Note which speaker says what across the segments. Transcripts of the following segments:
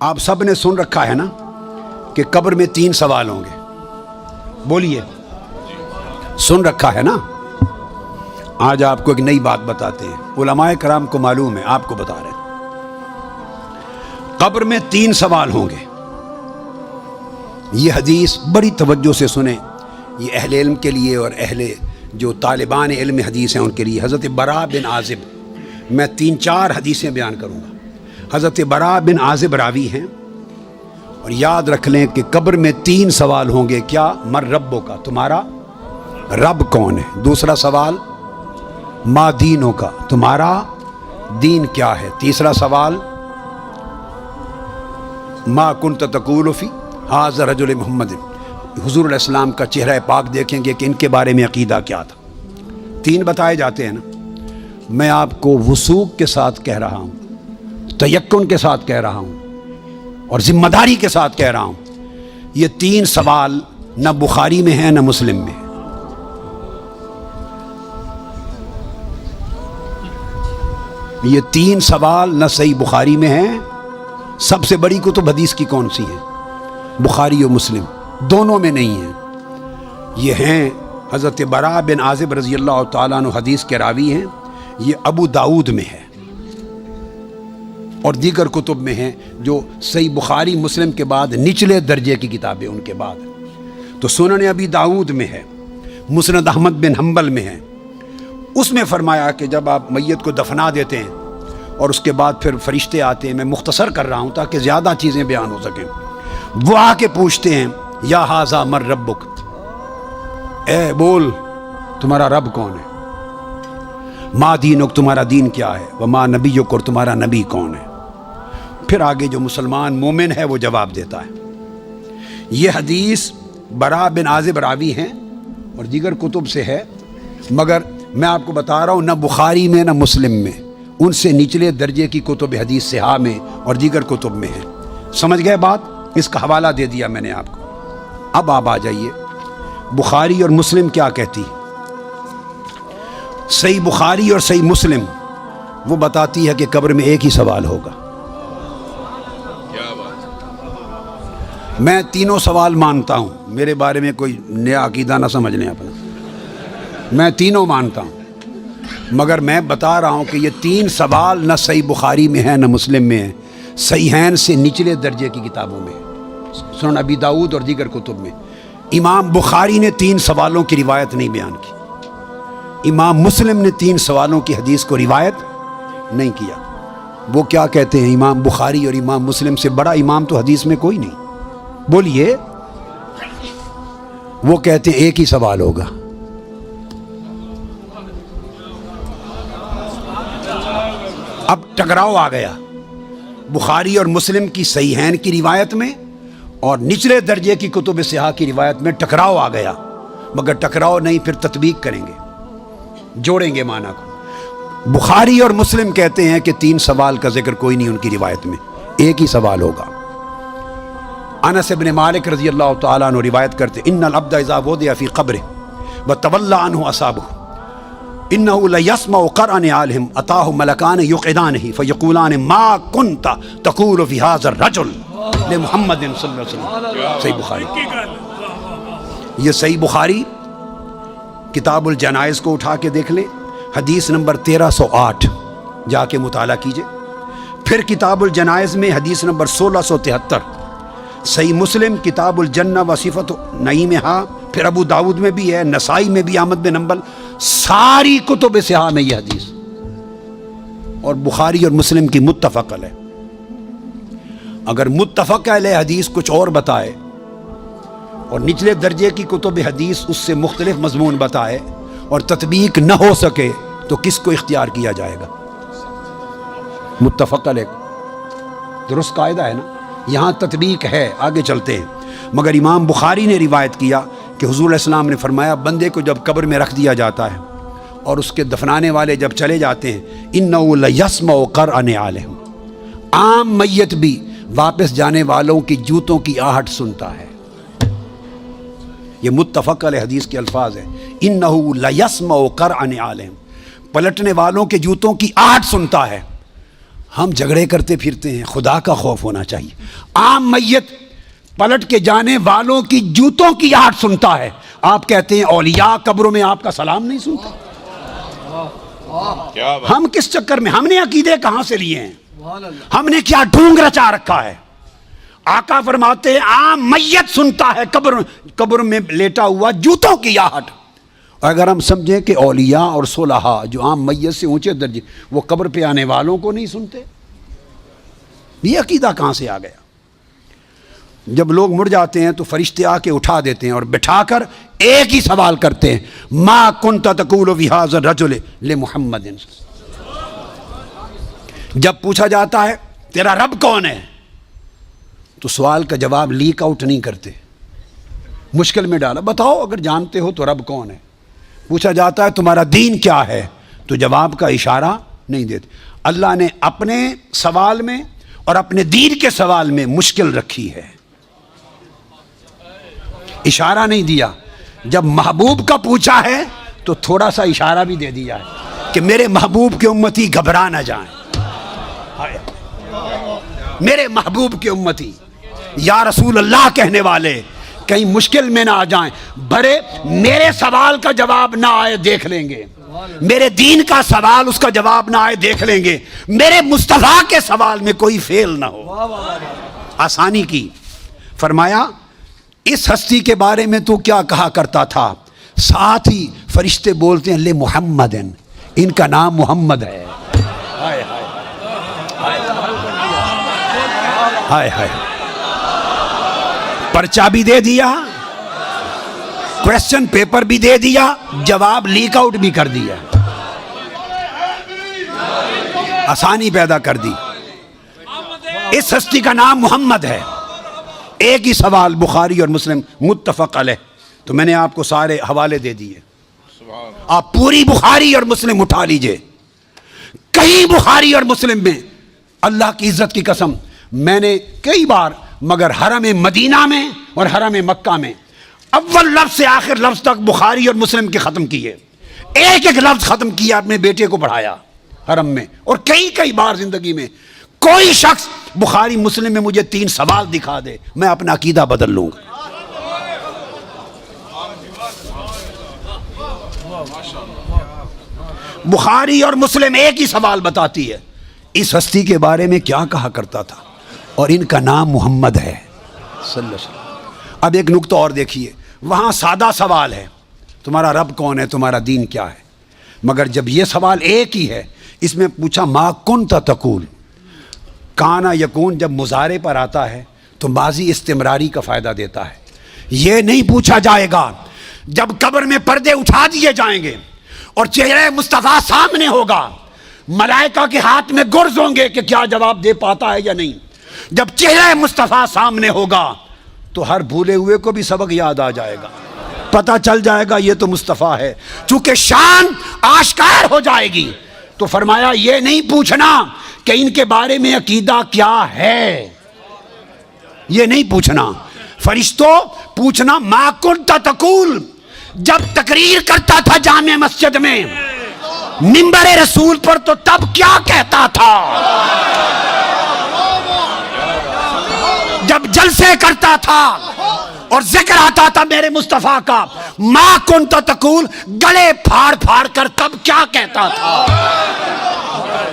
Speaker 1: آپ سب نے سن رکھا ہے نا کہ قبر میں 3 سوال ہوں گے. بولیے, سن رکھا ہے نا؟ آج آپ کو ایک نئی بات بتاتے ہیں. علماء کرام کو معلوم ہے, آپ کو بتا رہے ہیں. قبر میں 3 سوال ہوں گے. یہ حدیث بڑی توجہ سے سنیں. یہ اہل علم کے لیے اور اہل جو طالبان علم حدیث ہیں ان کے لیے. حضرت براء بن عازب, میں 3-4 حدیثیں بیان کروں گا. حضرت براء بن عازب راوی ہیں, اور یاد رکھ لیں کہ قبر میں 3 سوال ہوں گے. کیا؟ مر ربوں کا, تمہارا رب کون ہے. دوسرا سوال ما دینوں کا, تمہارا دین کیا ہے. تیسرا سوال ما کنت تقول فی ھذا رجل محمد, حضور علیہ السلام کا چہرہ پاک دیکھیں گے کہ ان کے بارے میں عقیدہ کیا تھا. 3 بتائے جاتے ہیں نا. میں آپ کو وثوق کے ساتھ کہہ رہا ہوں, تیقن کے ساتھ کہہ رہا ہوں, اور ذمہ داری کے ساتھ کہہ رہا ہوں, یہ 3 سوال نہ بخاری میں ہیں نہ مسلم میں. یہ 3 سوال نہ صحیح بخاری میں ہیں. سب سے بڑی کتب حدیث کی کون سی ہے؟ بخاری و مسلم, دونوں میں نہیں ہیں. یہ ہیں حضرت براء بن عازب رضی اللہ تعالیٰ عنہ حدیث کے راوی ہیں. یہ ابو داؤد میں ہے اور دیگر کتب میں ہیں جو صحیح بخاری مسلم کے بعد نچلے درجے کی کتابیں ان کے بعد. تو سنن ابی داؤد میں ہے, مسند احمد بن حنبل میں ہے. اس میں فرمایا کہ جب آپ میت کو دفنا دیتے ہیں اور اس کے بعد پھر فرشتے آتے ہیں, میں مختصر کر رہا ہوں تاکہ زیادہ چیزیں بیان ہو سکیں. وہ آ کے پوچھتے ہیں یا ھذا مر ربک, اے بول تمہارا رب کون ہے. ما دینک, تمہارا دین کیا ہے. وما نبیک, اور تمہارا نبی کون ہے. پھر آگے جو مسلمان مومن ہے وہ جواب دیتا ہے. یہ حدیث براء بن عازب راوی ہیں اور دیگر کتب سے ہے, مگر میں آپ کو بتا رہا ہوں نہ بخاری میں نہ مسلم میں, ان سے نچلے درجے کی کتب حدیث صحاح میں اور دیگر کتب میں ہے. سمجھ گئے بات؟ اس کا حوالہ دے دیا میں نے آپ کو. اب آپ آ جائیے, بخاری اور مسلم کیا کہتی. صحیح بخاری اور صحیح مسلم وہ بتاتی ہے کہ قبر میں ایک ہی سوال ہوگا. میں 3 سوال مانتا ہوں, میرے بارے میں کوئی نیا عقیدہ نہ سمجھ لیں اپنا. میں 3 مانتا ہوں, مگر میں بتا رہا ہوں کہ یہ 3 سوال نہ صحیح بخاری میں ہیں نہ مسلم میں ہیں. صحیحین سے نچلے درجے کی کتابوں میں, سنن ابی داؤد اور دیگر کتب میں. امام بخاری نے 3 سوالوں کی روایت نہیں بیان کی. امام مسلم نے 3 سوالوں کی حدیث کو روایت نہیں کیا. وہ کیا کہتے ہیں, امام بخاری اور امام مسلم سے بڑا امام تو حدیث میں کوئی نہیں. بولیے. وہ کہتے ہیں ایک ہی سوال ہوگا. اب ٹکراؤ آ گیا بخاری اور مسلم کی صحیحین کی روایت میں اور نچلے درجے کی کتب صحاح کی روایت میں. ٹکراؤ آ گیا, مگر ٹکراؤ نہیں, پھر تطبیق کریں گے, جوڑیں گے معنی کو. بخاری اور مسلم کہتے ہیں کہ 3 سوال کا ذکر کوئی نہیں ان کی روایت میں, ایک ہی سوال ہوگا. انس بن مالک رضی اللہ تعالیٰ عنہ روایت کرتے ان العبد اذا وضع فی قبره وتولى عنه اصحابه انه ليسمع قرأ نعالهم اتاه ملکان یقعدانه فیقولان ما كنت تقول في هذا الرجل لمحمد صلی اللہ علیہ وسلم. صحیح بخاری. یہ صحیح بخاری کتاب الجنائز کو اٹھا کے دیکھ لیں, حدیث نمبر 1308 جا کے مطالعہ کیجئے. پھر کتاب الجنائز میں حدیث نمبر 1673. صحیح مسلم کتاب الجنہ و صفت نعیمہا, پھر ابو داؤد میں بھی ہے, نسائی میں بھی, احمد بن حنبل, ساری کتب صحاح میں یہ حدیث. اور بخاری اور مسلم کی متفق علیہ. اگر متفق علیہ حدیث کچھ اور بتائے اور نچلے درجے کی کتب حدیث اس سے مختلف مضمون بتائے اور تطبیق نہ ہو سکے تو کس کو اختیار کیا جائے گا؟ متفق علیہ. درست قاعدہ ہے نا. یہاں تطبیق ہے, آگے چلتے ہیں. مگر امام بخاری نے روایت کیا کہ حضور علیہ السلام نے فرمایا بندے کو جب قبر میں رکھ دیا جاتا ہے اور اس کے دفنانے والے جب چلے جاتے ہیں, اِنَّهُ لَيَسْمَعُ قَرْعَ نِعَالِهِمْ, عام میت بھی واپس جانے والوں کی جوتوں کی آہٹ سنتا ہے. یہ متفق علیہ حدیث کے الفاظ ہیں. اِنَّهُ لَيَسْمَعُ قَرْعَ نِعَالِهِمْ, پلٹنے والوں کے جوتوں کی آہٹ سنتا ہے. ہم جھگڑے کرتے پھرتے ہیں، خدا کا خوف ہونا چاہیے۔ عام میت پلٹ کے جانے والوں کی جوتوں کی آہٹ سنتا ہے، آپ کہتے ہیں اولیاء قبروں میں آپ کا سلام نہیں سنتے۔ ہم کس چکر میں، ہم نے عقیدے کہاں سے لیے ہیں؟ ہم نے کیا ڈھونگ رچا رکھا ہے؟ آقا فرماتے ہیں عام میت سنتا ہے قبر میں لیٹا ہوا جوتوں کی آہٹ۔ اگر ہم سمجھیں کہ اولیاء اور صلحاء جو عام میت سے اونچے درجے، وہ قبر پہ آنے والوں کو نہیں سنتے، یہ عقیدہ کہاں سے آ گیا؟ جب لوگ مر جاتے ہیں تو فرشتے آ کے اٹھا دیتے ہیں اور بٹھا کر ایک ہی سوال کرتے ہیں، ما کنت تقول فی ھذا الرجل لمحمد۔ جب پوچھا جاتا ہے تیرا رب کون ہے، تو سوال کا جواب لیک آؤٹ نہیں کرتے، مشکل میں ڈالا، بتاؤ اگر جانتے ہو تو رب کون ہے۔ پوچھا جاتا ہے تمہارا دین کیا ہے، تو جواب کا اشارہ نہیں دیتے۔ اللہ نے اپنے سوال میں اور اپنے دین کے سوال میں مشکل رکھی ہے، اشارہ نہیں دیا۔ جب محبوب کا پوچھا ہے تو تھوڑا سا اشارہ بھی دے دیا ہے کہ میرے محبوب کے امتی گھبرا نہ جائیں، میرے محبوب کے امتی یا رسول اللہ کہنے والے کہیں مشکل میں نہ آ جائیں، برے میرے سوال کا جواب نہ آئے دیکھ لیں گے، میرے دین کا سوال اس کا جواب نہ آئے دیکھ لیں گے، میرے مصطفیٰ کے سوال میں کوئی فیل نہ ہو، آسانی کی۔ فرمایا اس ہستی کے بارے میں تو کیا کہا کرتا تھا؟ ساتھ ہی فرشتے بولتے ہیں لے محمد، ان کا نام محمد ہے۔ ہائے ہائے، پرچہ بھی دے دیا، کویسچن پیپر بھی دے دیا، جواب لیک آؤٹ بھی کر دیا، آسانی پیدا کر دی۔ اس ہستی کا نام محمد ہے، ایک ہی سوال بخاری اور مسلم متفق علیہ، تو میں نے آپ کو سارے حوالے دے دیے، آپ پوری بخاری اور مسلم اٹھا لیجئے۔ کہیں بخاری اور مسلم میں اللہ کی عزت کی قسم میں نے کئی بار، مگر حرم مدینہ میں اور حرم مکہ میں اول لفظ سے آخر لفظ تک بخاری اور مسلم کے ختم کیے، ایک ایک لفظ ختم کیا، اپنے بیٹے کو پڑھایا حرم میں، اور کئی بار زندگی میں کوئی شخص بخاری مسلم میں مجھے 3 سوال دکھا دے، میں اپنا عقیدہ بدل لوں گا۔ بخاری اور مسلم ایک ہی سوال بتاتی ہے، اس ہستی کے بارے میں کیا کہا کرتا تھا، اور ان کا نام محمد ہے صلی اللہ علیہ وسلم۔ اب ایک نقطہ اور دیکھیے، وہاں سادہ سوال ہے تمہارا رب کون ہے، تمہارا دین کیا ہے، مگر جب یہ سوال ایک ہی ہے، اس میں پوچھا ما کنت تقول، کانا یکون جب مضارع پر آتا ہے تو ماضی استمراری کا فائدہ دیتا ہے۔ یہ نہیں پوچھا جائے گا جب قبر میں پردے اٹھا دیے جائیں گے اور چہرہ مصطفیٰ سامنے ہوگا، ملائکہ کے ہاتھ میں گرز ہوں گے کہ کیا جواب دے پاتا ہے یا نہیں۔ جب چہرہ مصطفیٰ سامنے ہوگا تو ہر بھولے ہوئے کو بھی سبق یاد آ جائے گا، پتہ چل جائے گا یہ تو مصطفیٰ ہے، چونکہ شان آشکار ہو جائے گی۔ تو فرمایا یہ نہیں پوچھنا کہ ان کے بارے میں عقیدہ کیا ہے، یہ نہیں پوچھنا۔ فرشتوں پوچھنا ما کنت تقول، جب تقریر کرتا تھا جامع مسجد میں منبر رسول پر تو تب کیا کہتا تھا، جب جلسے کرتا تھا اور ذکر آتا تھا میرے مصطفیٰ کا، ما کنت تقول، گلے پھاڑ پھاڑ کر تب کیا کہتا تھا،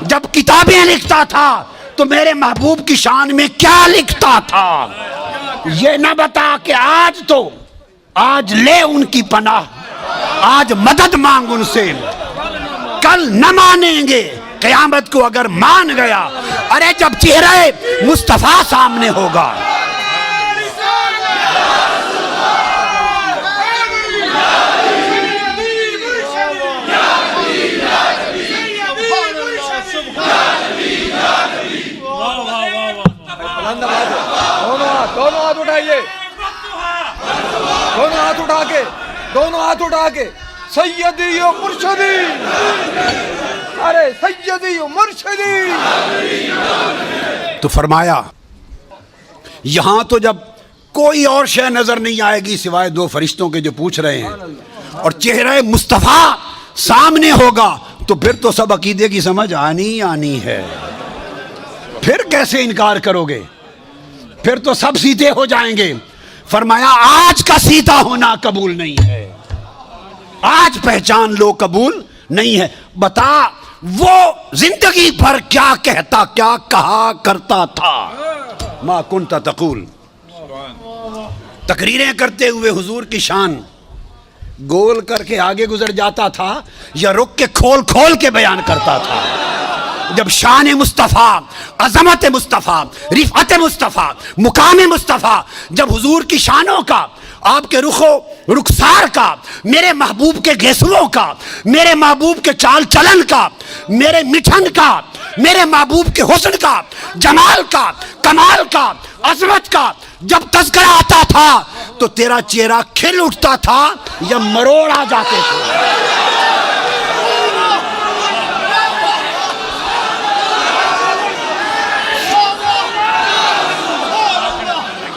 Speaker 1: جب کتابیں لکھتا تھا تو میرے محبوب کی شان میں کیا لکھتا تھا۔ یہ نہ بتا کہ آج لے ان کی پناہ، آج مدد مانگ ان سے، کل نہ مانیں گے، قیامت کو اگر مان گیا، ارے جب چہرہ مصطفیٰ سامنے ہوگا۔
Speaker 2: دونوں ہاتھ اٹھائیے، دونوں ہاتھ اٹھا کے سیدی و مرشدی، ارے سیدی و مرشدی۔
Speaker 1: تو فرمایا یہاں تو جب کوئی اور شے نظر نہیں آئے گی سوائے 2 فرشتوں کے جو پوچھ رہے ہیں، اور چہرہ مصطفیٰ سامنے ہوگا تو پھر تو سب عقیدے کی سمجھ آنی ہے۔ پھر کیسے انکار کرو گے؟ پھر تو سب سیدھے ہو جائیں گے۔ فرمایا آج کا سیدھا ہونا قبول نہیں ہے، آج پہچان لو قبول نہیں ہے۔ بتا وہ زندگی بھر کیا کہتا، کیا کہا کرتا تھا؟ ما کنت تقول، تقریریں کرتے ہوئے حضور کی شان گول کر کے آگے گزر جاتا تھا یا رک کے کھول کھول کے بیان کرتا تھا؟ جب شان مصطفیٰ، عظمت مصطفیٰ، رفعت مصطفیٰ، مقام مصطفیٰ، جب حضور کی شانوں کا، آپ کے رخ و رخسار کا، میرے محبوب کے گیسوؤں کا، میرے محبوب کے چال چلن کا، میرے مٹھن کا، میرے محبوب کے حسن کا، جمال کا، کمال کا، عظمت کا جب تذکرہ آتا تھا تو تیرا چہرہ کھل اٹھتا تھا یا مروڑ آ جاتے تھے؟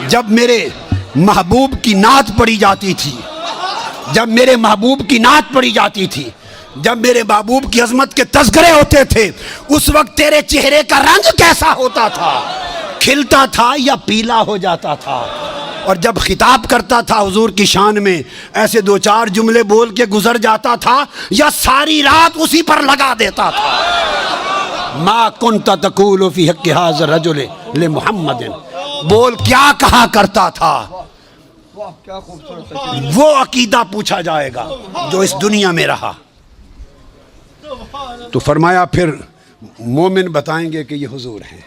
Speaker 1: جب میرے محبوب کی نعت پڑھی جاتی تھی، جب میرے محبوب کی نعت پڑھی جاتی تھی، جب میرے محبوب کی عظمت کے تذکرے ہوتے تھے، اس وقت تیرے چہرے کا رنگ کیسا ہوتا تھا؟ کھلتا تھا یا پیلا ہو جاتا تھا؟ اور جب خطاب کرتا تھا حضور کی شان میں، ایسے دو چار جملے بول کے گزر جاتا تھا یا ساری رات اسی پر لگا دیتا تھا؟ ما کنت تقول فی حق ھذا الرجل لمحمد، بول کیا کہا کرتا تھا؟
Speaker 2: واہ کیا خوبصورت تشریح۔
Speaker 1: وہ عقیدہ پوچھا جائے گا جو اس دنیا میں رہا۔ تو فرمایا پھر مومن بتائیں گے کہ یہ حضور ہیں،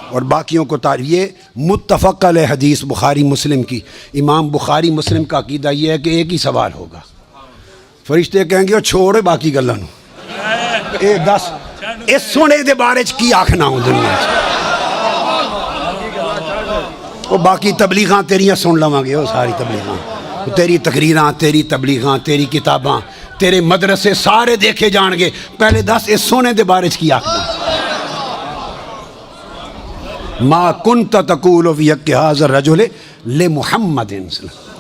Speaker 1: اور باقیوں کو تعریف۔ یہ متفق علیہ حدیث بخاری مسلم کی، امام بخاری مسلم کا عقیدہ یہ ہے کہ ایک ہی سوال ہوگا، فرشتے کہیں گے وہ چھوڑے باقی گلاں نوں، اے دس اس سونے دے بارے چ کی آکھنا ہوں دنیا چ، وہ باقی تبلیغاں تیریاں سن لواں گے، وہ ساری تبلیغاں، تیری تقریراں، تیری تبلیغاں، تیری کتاباں، تیرے مدرسے سارے دیکھے جان گے، پہلے دس اس سونے دے بارے چ کی آکھنا۔ ما کنت تقول فی حق ھذا الرجل لمحمد صلی اللہ علیہ وسلم،